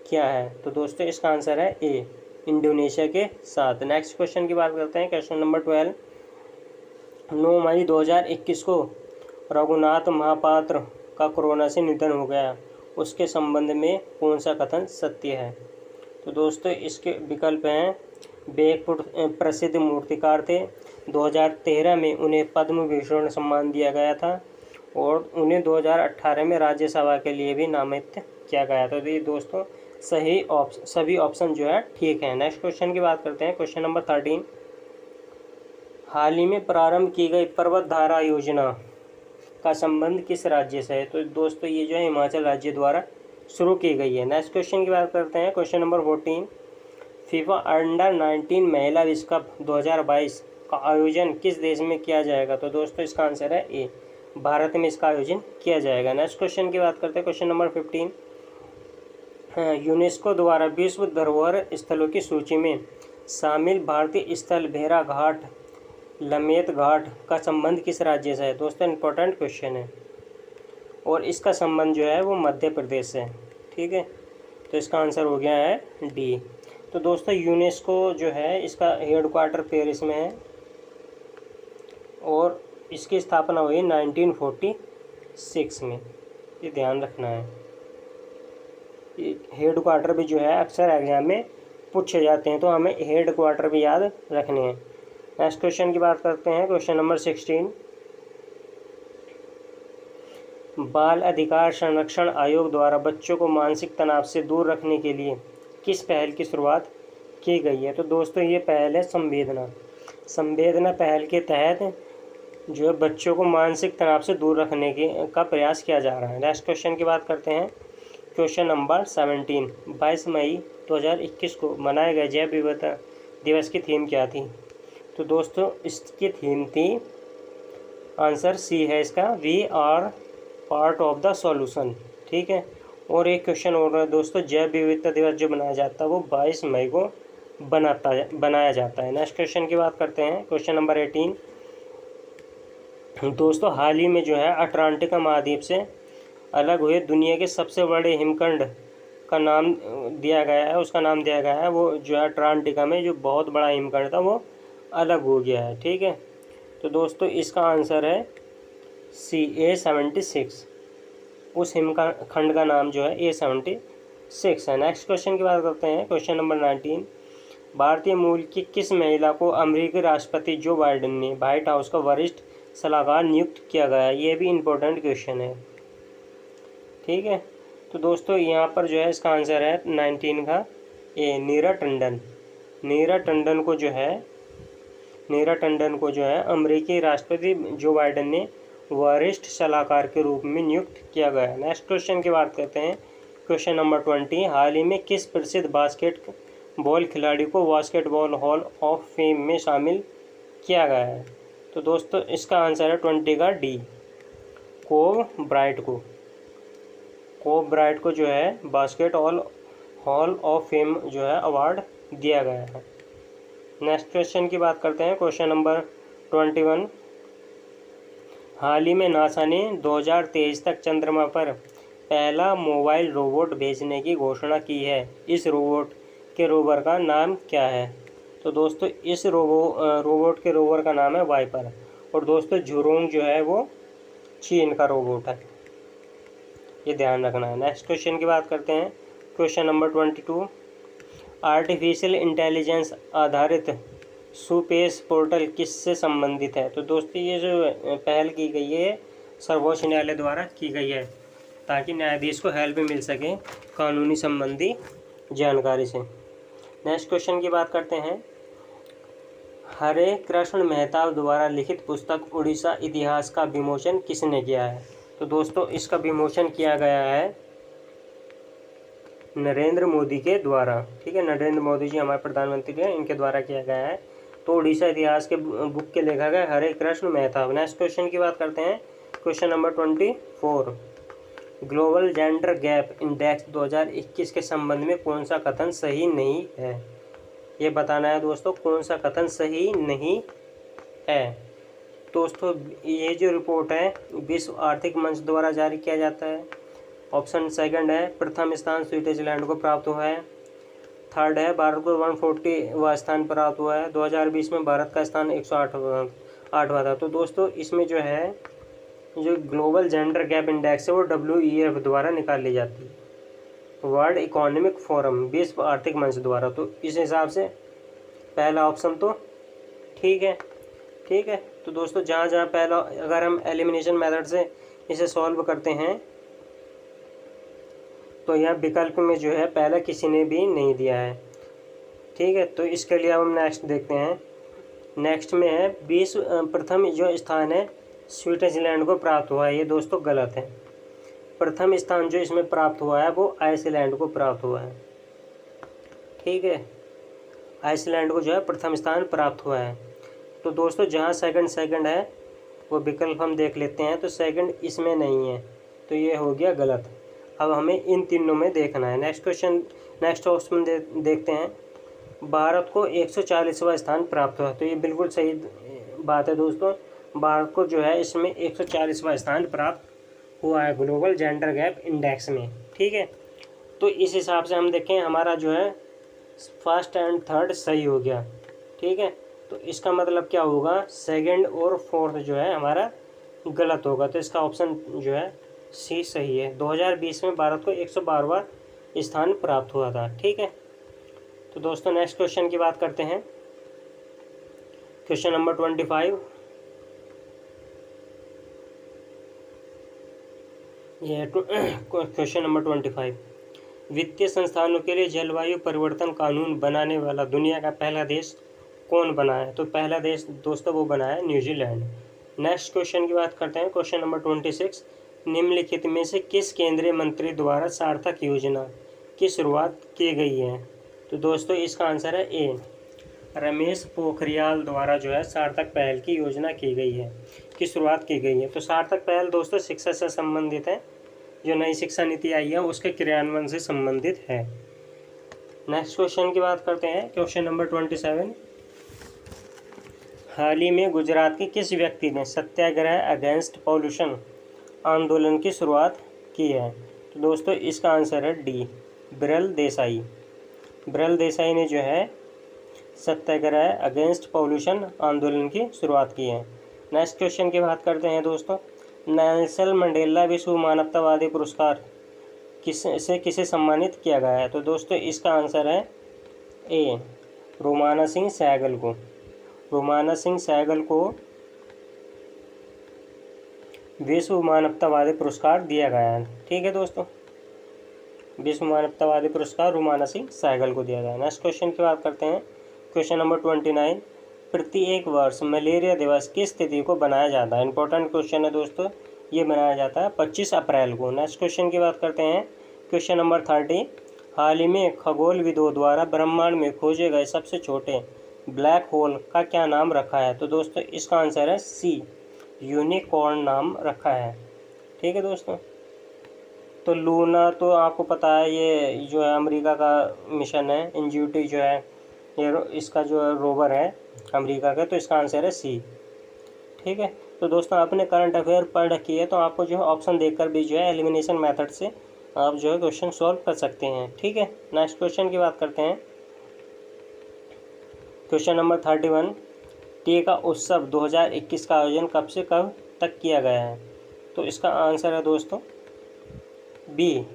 किया है? तो दोस्तों इसका आंसर है ए, इंडोनेशिया के साथ। नेक्स्ट क्वेश्चन की बात करते हैं, क्वेश्चन नंबर 12। 9 मई 2021 को रघुनाथ महापात्र का कोरोना से निधन हो गया, उसके संबंध में कौन सा कथन सत्य है? तो दोस्तों इसके विकल्प हैं, वे एक प्रसिद्ध मूर्तिकार थे, 2013 में उन्हें पद्म विभूषण सम्मान दिया गया था, और उन्हें 2018 में राज्यसभा के लिए भी नामित किया गया था। तो ये दोस्तों सभी ऑप्शन जो है ठीक है। नेक्स्ट क्वेश्चन की बात करते हैं, क्वेश्चन नंबर 13। हाल ही में प्रारंभ की गई पर्वत धारा योजना का संबंध किस राज्य से है? तो दोस्तों ये जो है हिमाचल राज्य द्वारा शुरू की गई है। नेक्स्ट क्वेश्चन की बात करते हैं, क्वेश्चन नंबर 14। फीफा अंडर 19 महिला विश्व कप 2022 का आयोजन किस देश में किया जाएगा? तो दोस्तों इसका आंसर है ए, भारत में इसका आयोजन किया जाएगा। नेक्स्ट क्वेश्चन की बात करते हैं, क्वेश्चन नंबर 15। यूनेस्को द्वारा विश्व धरोहर स्थलों की सूची में शामिल भारतीय स्थल भेरा घाट लमेत घाट का संबंध किस राज्य से है? दोस्तों इंपॉर्टेंट क्वेश्चन है, और इसका संबंध जो है वो मध्य प्रदेश से है। ठीक है, तो इसका आंसर हो गया है डी। तो दोस्तों यूनेस्को जो है इसका हेडक्वार्टर पेरिस में है, और इसकी स्थापना हुई 1946 में, ये ध्यान रखना है। हेडक्वार्टर भी जो है अक्सर एग्जाम में पूछे जाते हैं, तो हमें हेडक्वार्टर भी याद रखने हैं। नेक्स्ट क्वेश्चन की बात करते हैं, क्वेश्चन नंबर 16। बाल अधिकार संरक्षण आयोग द्वारा बच्चों को मानसिक तनाव से दूर रखने के लिए किस पहल की शुरुआत की गई है। तो दोस्तों ये पहल है संवेदना। संवेदना पहल के तहत जो है बच्चों को मानसिक तनाव से दूर रखने के का प्रयास किया जा रहा है। नेक्स्ट क्वेश्चन की बात करते हैं। क्वेश्चन नंबर 17, 22 मई 2021 को मनाए गए जैव विविधता दिवस की थीम क्या थी? तो दोस्तों इसकी थीम थी, आंसर सी है इसका, we are part of the solution. ठीक है। और एक क्वेश्चन और है दोस्तों, जैव विविधता दिवस जो मनाया जाता है वो 22 मई को बनाया जाता है। नेक्स्ट क्वेश्चन की बात करते हैं। क्वेश्चन नंबर 18, दोस्तों हाल ही में जो है अटलांटिक महाद्वीप से अलग हुए दुनिया के सबसे बड़े हिमखंड का नाम दिया गया है, उसका नाम दिया गया है, वो जो है अटलांटिका में जो बहुत बड़ा हिमखंड था वो अलग हो गया है। ठीक है। तो दोस्तों इसका आंसर है सी, A76। उस हिमखंड का नाम जो है A76 है। नेक्स्ट क्वेश्चन की बात करते हैं। क्वेश्चन नंबर 19, भारतीय मूल की किस महिला को अमेरिकी राष्ट्रपति जो बाइडेन ने व्हाइट हाउस का वरिष्ठ सलाहकार नियुक्त किया गया? ये भी इम्पोर्टेंट क्वेश्चन है। ठीक है। तो दोस्तों यहाँ पर जो है इसका आंसर है 19 का ए, नीरा टंडन। नीरा टंडन को जो है अमेरिकी राष्ट्रपति जो बाइडेन ने वरिष्ठ सलाहकार के रूप में नियुक्त किया गया है। नेक्स्ट क्वेश्चन की बात करते हैं। क्वेश्चन नंबर 20, हाल ही में किस प्रसिद्ध बास्केटबॉल खिलाड़ी को बास्केटबॉल हॉल ऑफ फेम में शामिल किया गया है? तो दोस्तों इसका आंसर है 20 का डी, कोब ब्राइट को जो है बास्केट हॉल ऑफ फेम जो है अवार्ड दिया गया है। नेक्स्ट क्वेश्चन की बात करते हैं। क्वेश्चन नंबर 21, हाल ही में नासा ने 2023 तक चंद्रमा पर पहला मोबाइल रोबोट भेजने की घोषणा की है। इस रोबोट के रोवर का नाम क्या है? तो दोस्तों इस रोबोट के रोवर का नाम है वाइपर। और दोस्तों झुरोंग जो है वो चीन का रोबोट है, ये ध्यान रखना है। नेक्स्ट क्वेश्चन की बात करते हैं। क्वेश्चन नंबर 22, आर्टिफिशियल इंटेलिजेंस आधारित सुपेस पोर्टल किससे संबंधित है? तो दोस्तों ये जो पहल की गई है सर्वोच्च न्यायालय द्वारा की गई है ताकि न्यायाधीश को हेल्प मिल सके कानूनी संबंधी जानकारी से। नेक्स्ट क्वेश्चन की बात करते हैं। हरे कृष्ण मेहता द्वारा लिखित पुस्तक उड़ीसा इतिहास का विमोचन किसने किया है? तो दोस्तों इसका विमोचन किया गया है नरेंद्र मोदी के द्वारा। ठीक है, नरेंद्र मोदी जी हमारे प्रधानमंत्री हैं, इनके द्वारा किया गया है। तो उड़ीसा इतिहास के बुक के लेखक है हरे कृष्ण मेहता। नेक्स्ट क्वेश्चन की बात करते हैं। Question number 24, global gender gap index 2021 के संबंध में कौन सा कथन सही नहीं है? ये बताना है दोस्तों कौन सा कथन सही नहीं है। दोस्तों ये जो रिपोर्ट है विश्व आर्थिक मंच द्वारा जारी किया जाता है। ऑप्शन सेकंड है प्रथम स्थान स्विट्जरलैंड को प्राप्त हुआ है। थर्ड है भारत को 140वां स्थान प्राप्त हुआ है। 2020 में भारत का स्थान 108वां था। तो दोस्तों इसमें जो है जो ग्लोबल जेंडर गैप इंडेक्स है वो WEF द्वारा निकाल ली जाती है, वर्ल्ड इकोनॉमिक फोरम, विश्व आर्थिक मंच द्वारा। तो इस हिसाब से पहला ऑप्शन तो ठीक है। ठीक है। तो दोस्तों जहाँ जहाँ पहला, अगर हम एलिमिनेशन मेथड से इसे सॉल्व करते हैं तो यहाँ विकल्प में जो है पहला किसी ने भी नहीं दिया है। ठीक है। तो इसके लिए अब हम नेक्स्ट देखते हैं। नेक्स्ट में है विश्व प्रथम जो स्थान है स्विट्जरलैंड को प्राप्त हुआ है। ये दोस्तों गलत है। प्रथम स्थान जो इसमें प्राप्त हुआ है वो आइसलैंड को प्राप्त हुआ है। ठीक है, आइसलैंड को जो है प्रथम स्थान प्राप्त हुआ है। तो दोस्तों जहाँ सेकंड है वो विकल्प हम देख लेते हैं। तो सेकंड इसमें नहीं है, तो ये हो गया गलत। अब हमें इन तीनों में देखना है। नेक्स्ट ऑप्शन देखते हैं। भारत को 140वां स्थान प्राप्त हुआ, तो ये बिल्कुल सही बात है दोस्तों। भारत को जो है इसमें 140वां स्थान प्राप्त हुआ है ग्लोबल जेंडर गैप इंडेक्स में। ठीक है। तो इस हिसाब से हम देखें हमारा जो है फर्स्ट एंड थर्ड सही हो गया। ठीक है। तो इसका मतलब क्या होगा, सेकंड और फोर्थ जो है हमारा गलत होगा। तो इसका ऑप्शन जो है सी सही है। 2020 में भारत को 112वां स्थान प्राप्त हुआ था। ठीक है। तो दोस्तों नेक्स्ट क्वेश्चन की बात करते हैं। क्वेश्चन नंबर 25, ये क्वेश्चन नंबर 25, वित्तीय संस्थानों के लिए जलवायु परिवर्तन कानून बनाने वाला दुनिया का पहला देश कौन बना है? तो पहला देश दोस्तों वो बना है न्यूजीलैंड। नेक्स्ट क्वेश्चन की बात करते हैं, क्वेश्चन नंबर 26। निम्नलिखित में से किस केंद्रीय मंत्री द्वारा सार्थक योजना की शुरुआत की गई है? तो दोस्तों इसका आंसर है ए, रमेश पोखरियाल द्वारा जो है सार्थक पहल की योजना की गई है, की शुरुआत की गई है। तो सार्थक पहल दोस्तों शिक्षा से संबंधित है, जो नई शिक्षा नीति आई है उसके क्रियान्वयन से संबंधित है। नेक्स्ट क्वेश्चन की बात करते हैं, क्वेश्चन नंबर 27। हाल ही में गुजरात के किस व्यक्ति ने सत्याग्रह अगेंस्ट पॉल्यूशन आंदोलन की शुरुआत की है? तो दोस्तों इसका आंसर है डी, बिरल देसाई। बिरल देसाई ने जो है सत्याग्रह अगेंस्ट पॉल्यूशन आंदोलन की शुरुआत की है। नेक्स्ट क्वेश्चन की बात करते हैं दोस्तों, नेल्सन मंडेला विश्व मानवतावादी पुरस्कार किसे सम्मानित किया गया है? तो दोस्तों इसका आंसर है ए, रोमाना सिंह सहगल को। रोमाना सिंह सहगल को विश्व मानवतावादी पुरस्कार दिया गया है। ठीक है दोस्तों, विश्व मानवतावादी पुरस्कार रोमाना सिंह सहगल को दिया गया है। नेक्स्ट क्वेश्चन की बात करते हैं, क्वेश्चन नंबर 29। प्रत्येक वर्ष मलेरिया दिवस किस तिथि को बनाया जाता है? इंपॉर्टेंट क्वेश्चन है दोस्तों, ये बनाया जाता है 25 अप्रैल को। नेक्स्ट क्वेश्चन की बात करते हैं, क्वेश्चन नंबर 30। हाल ही में खगोलविदों द्वारा ब्रह्मांड में खोजे गए सबसे छोटे ब्लैक होल का क्या नाम रखा है? तो दोस्तों इसका आंसर है सी, यूनिकॉर्न नाम रखा है। ठीक है दोस्तों, तो लूना तो आपको पता है ये जो है अमेरिका का मिशन है, इंज्यूटी जो है ये इसका जो है रोवर है अमेरिका का, तो इसका आंसर है सी। ठीक है, तो दोस्तों आपने करंट अफेयर पढ़ रखी है तो आपको जो है ऑप्शन देखकर भी जो है एलिमिनेशन मेथड से आप जो है क्वेश्चन सॉल्व कर सकते हैं। ठीक है, नेक्स्ट क्वेश्चन की बात करते हैं, क्वेश्चन नंबर 31। टीका उत्सव 2021 का आयोजन कब से कब तक किया गया है? तो इसका आंसर है दोस्तों बी,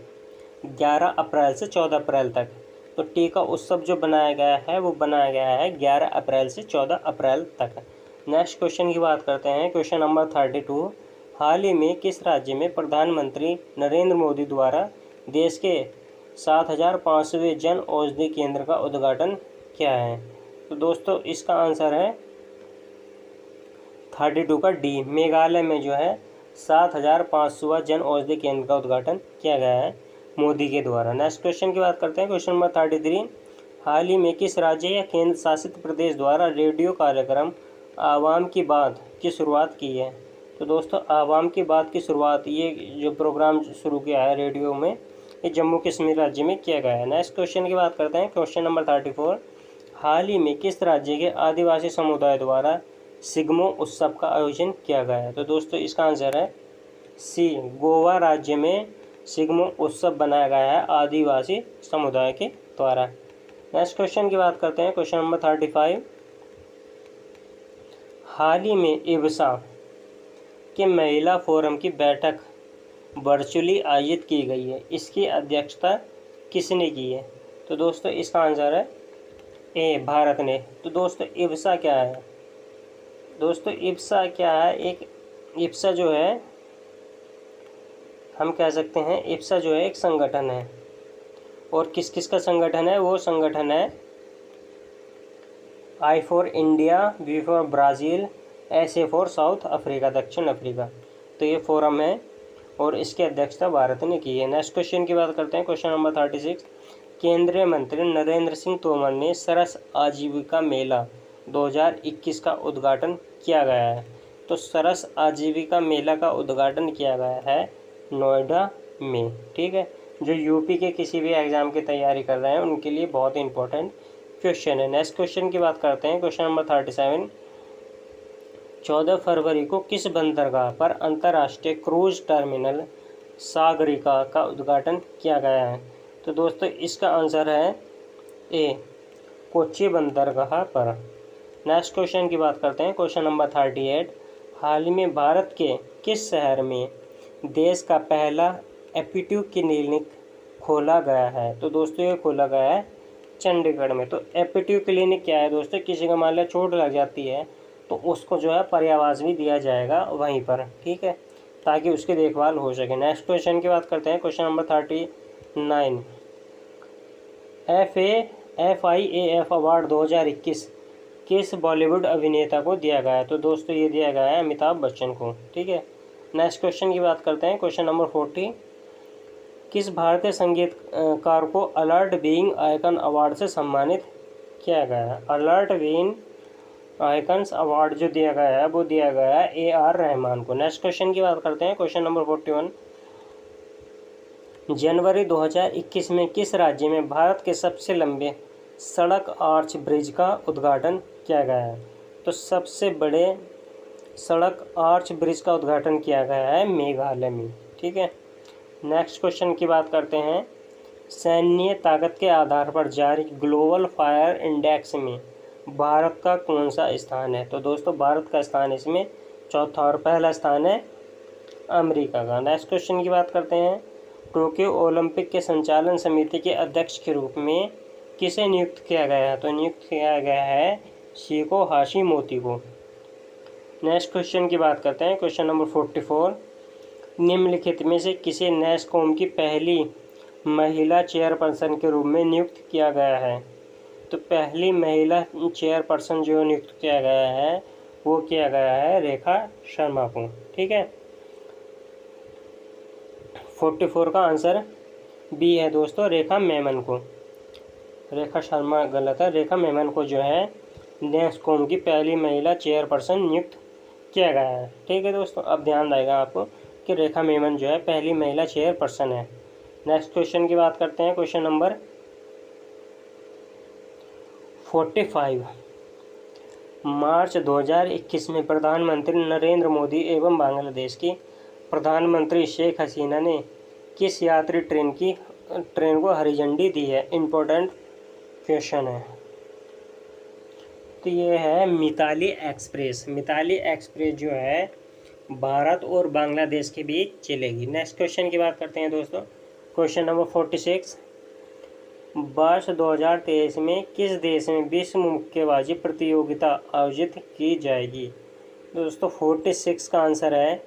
11 अप्रैल से 14 अप्रैल तक। तो टीका उत्सव जो बनाया गया है वो बनाया गया है 11 अप्रैल से 14 अप्रैल तक। नेक्स्ट क्वेश्चन की बात करते हैं, क्वेश्चन नंबर 32। हाल ही में किस राज्य में प्रधानमंत्री नरेंद्र मोदी द्वारा देश के 7500वें जन औषधि केंद्र का उद्घाटन किया है? तो दोस्तों इसका आंसर है 32 का डी, मेघालय में जो है 7500वां जन औषधि केंद्र का उद्घाटन किया गया है मोदी के द्वारा। नेक्स्ट क्वेश्चन की बात करते हैं, क्वेश्चन नंबर 33। हाल ही में किस राज्य या केंद्र शासित प्रदेश द्वारा रेडियो कार्यक्रम आवाम की बात की शुरुआत की है? तो दोस्तों आवाम की बात की शुरुआत, ये जो प्रोग्राम शुरू किया है रेडियो में, ये जम्मू कश्मीर राज्य में किया गया है। नेक्स्ट क्वेश्चन की बात करते हैं, क्वेश्चन नंबर 34। हाल ही में किस राज्य के आदिवासी समुदाय द्वारा सिग्मो उत्सव का आयोजन किया गया है? तो दोस्तों इसका आंसर है सी, गोवा राज्य में सिग्मो उत्सव बनाया गया है आदिवासी समुदाय के द्वारा। नेक्स्ट क्वेश्चन की बात करते हैं, क्वेश्चन नंबर 35। हाल ही में इब्सा के महिला फोरम की बैठक वर्चुअली आयोजित की गई है, इसकी अध्यक्षता किसने की है? तो दोस्तों इसका आंसर है ए, भारत ने। तो दोस्तों इब्सा क्या है? दोस्तों इब्सा क्या है, एक इब्सा जो है हम कह सकते हैं इब्सा जो है एक संगठन है, और किस किस का संगठन है? वो संगठन है I for India, B for Brazil, S A for South Africa, दक्षिण अफ्रीका। तो ये फोरम है और इसकी अध्यक्षता भारत ने की है। नेक्स्ट क्वेश्चन की बात करते हैं, क्वेश्चन नंबर 36। केंद्रीय मंत्री नरेंद्र सिंह तोमर ने सरस आजीविका मेला 2021 का उद्घाटन किया गया है। तो सरस आजीविका मेला का उद्घाटन किया गया है नोएडा में। ठीक है, जो यूपी के किसी भी एग्ज़ाम की तैयारी कर रहे हैं उनके लिए बहुत इंपॉर्टेंट क्वेश्चन है। नेक्स्ट क्वेश्चन की बात करते हैं, क्वेश्चन नंबर 37। 14 फरवरी को किस बंदरगाह पर अंतर्राष्ट्रीय क्रूज टर्मिनल सागरिका का उद्घाटन किया गया है? तो दोस्तों इसका आंसर है ए, कोच्चि बंदरगाह पर। नेक्स्ट क्वेश्चन की बात करते हैं, क्वेश्चन नंबर 38। हाल ही में भारत के किस शहर में देश का पहला एपिट्यू क्लिनिक खोला गया है? तो दोस्तों ये खोला गया है चंडीगढ़ में। तो एपिट्यू क्लिनिक क्या है दोस्तों? किसी का मान लिया चोट लग जाती है तो उसको जो है पर्यावास भी दिया जाएगा वहीं पर, ठीक है, ताकि उसकी देखभाल हो सके। नेक्स्ट क्वेश्चन की बात करते हैं, क्वेश्चन नंबर 39। FIAF अवार्ड 2021 किस बॉलीवुड अभिनेता को दिया गया है? तो दोस्तों ये दिया गया है अमिताभ बच्चन को। ठीक है, नेक्स्ट क्वेश्चन की बात करते हैं। क्वेश्चन नंबर 40, किस भारतीय संगीतकार को अलर्ट बीइंग आइकन अवार्ड से सम्मानित किया गया है? अलर्ट बीइंग आइकन्स अवार्ड जो दिया गया है वो दिया गया है AR रहमान को। नेक्स्ट क्वेश्चन की बात करते हैं। क्वेश्चन नंबर 41, जनवरी 2021 में किस राज्य में भारत के सबसे लंबे सड़क आर्च ब्रिज का उद्घाटन किया गया है? तो सबसे बड़े सड़क आर्च ब्रिज का उद्घाटन किया गया है मेघालय में। ठीक है, नेक्स्ट क्वेश्चन की बात करते हैं। सैन्य ताकत के आधार पर जारी ग्लोबल फायर इंडेक्स में भारत का कौन सा स्थान है? तो दोस्तों भारत का स्थान इसमें चौथा और पहला स्थान है अमेरिका का। नेक्स्ट क्वेश्चन की बात करते हैं। टोक्यो ओलंपिक के संचालन समिति के अध्यक्ष के रूप में किसे नियुक्त किया गया है? तो नियुक्त किया गया है शिको हाशिमोतो को। नेक्स्ट क्वेश्चन की बात करते हैं। क्वेश्चन नंबर 44, निम्नलिखित में से किसे नेस्कॉम की पहली महिला चेयरपर्सन के रूप में नियुक्त किया गया है? तो पहली महिला चेयरपर्सन जो नियुक्त किया गया है वो किया गया है रेखा शर्मा को। ठीक है, 44 का आंसर बी है दोस्तों, रेखा मेमन को। रेखा शर्मा गलत है, रेखा मेमन को जो है नेस्कॉम की पहली महिला चेयरपर्सन नियुक्त किया गया है। ठीक है दोस्तों, अब ध्यान रहेगा आपको कि रेखा मेमन जो है पहली महिला चेयरपर्सन है। नेक्स्ट क्वेश्चन की बात करते हैं। क्वेश्चन नंबर 45, मार्च 2021 में प्रधानमंत्री नरेंद्र मोदी एवं बांग्लादेश की प्रधानमंत्री शेख हसीना ने किस यात्री ट्रेन को हरी झंडी दी है? इम्पोर्टेंट क्वेश्चन है। तो ये है मिताली एक्सप्रेस। मिताली एक्सप्रेस जो है भारत और बांग्लादेश के बीच चलेगी। नेक्स्ट क्वेश्चन की बात करते हैं दोस्तों। क्वेश्चन नंबर 46, वर्ष 2023 में किस देश में विश्व मुक्केबाजी प्रतियोगिता आयोजित की जाएगी? दोस्तों 46 का आंसर है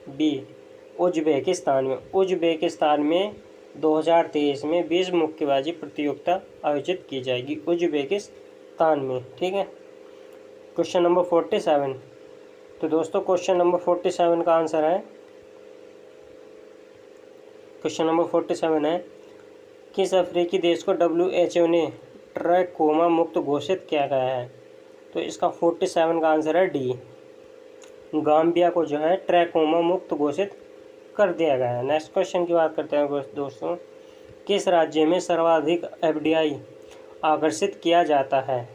बी, उज्बेकिस्तान में। उज्बेकिस्तान में 2023 में विश्व मुक्केबाजी प्रतियोगिता आयोजित की जाएगी उज्बेकिस्तान में। ठीक है, क्वेश्चन नंबर 47, तो दोस्तों क्वेश्चन नंबर 47 का आंसर है, क्वेश्चन नंबर 47 है, किस अफ्रीकी देश को WHO ने ट्रैकोमा मुक्त घोषित किया गया है? तो इसका 47 का आंसर है डी, गाम्बिया को जो है ट्रैकोमा मुक्त घोषित कर दिया गया है। नेक्स्ट क्वेश्चन की बात करते हैं दोस्तों, किस राज्य में सर्वाधिक FDI आकर्षित किया जाता है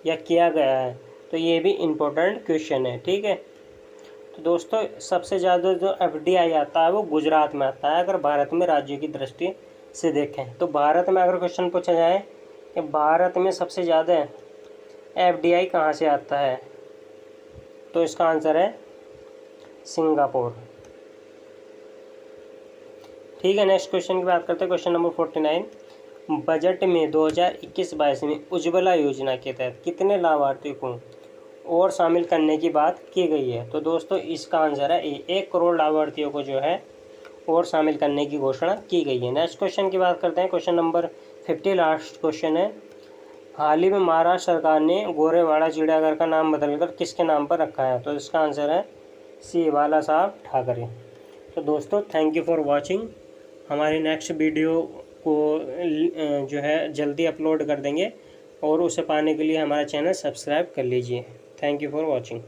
या किया गया है? तो ये भी इम्पोर्टेंट क्वेश्चन है। ठीक है, तो दोस्तों सबसे ज़्यादा जो FDI आता है वो गुजरात में आता है। अगर भारत में राज्यों की दृष्टि से देखें तो भारत में अगर क्वेश्चन पूछा जाए कि भारत में सबसे ज़्यादा FDI कहाँ से आता है, तो इसका आंसर है सिंगापुर। ठीक है, नेक्स्ट क्वेश्चन की बात करते हैं। क्वेश्चन नंबर 49, बजट में 2021-22 में उज्ज्वला योजना के तहत कितने लाभार्थियों को और शामिल करने की बात की गई है? तो दोस्तों इसका आंसर है 1 करोड़ लाभार्थियों को जो है और शामिल करने की घोषणा की गई है। नेक्स्ट क्वेश्चन की बात करते हैं। क्वेश्चन नंबर 50 लास्ट क्वेश्चन है, हाल ही में महाराष्ट्र सरकार ने गोरेवाड़ा चिड़ियाघर का नाम बदलकर किसके नाम पर रखा है? तो इसका आंसर है सी, बाला साहब ठाकरे। तो दोस्तों थैंक यू फॉर वॉचिंग। हमारी नेक्स्ट वीडियो को जो है जल्दी अपलोड कर देंगे और उसे पाने के लिए हमारा चैनल सब्सक्राइब कर लीजिए। Thank you for watching.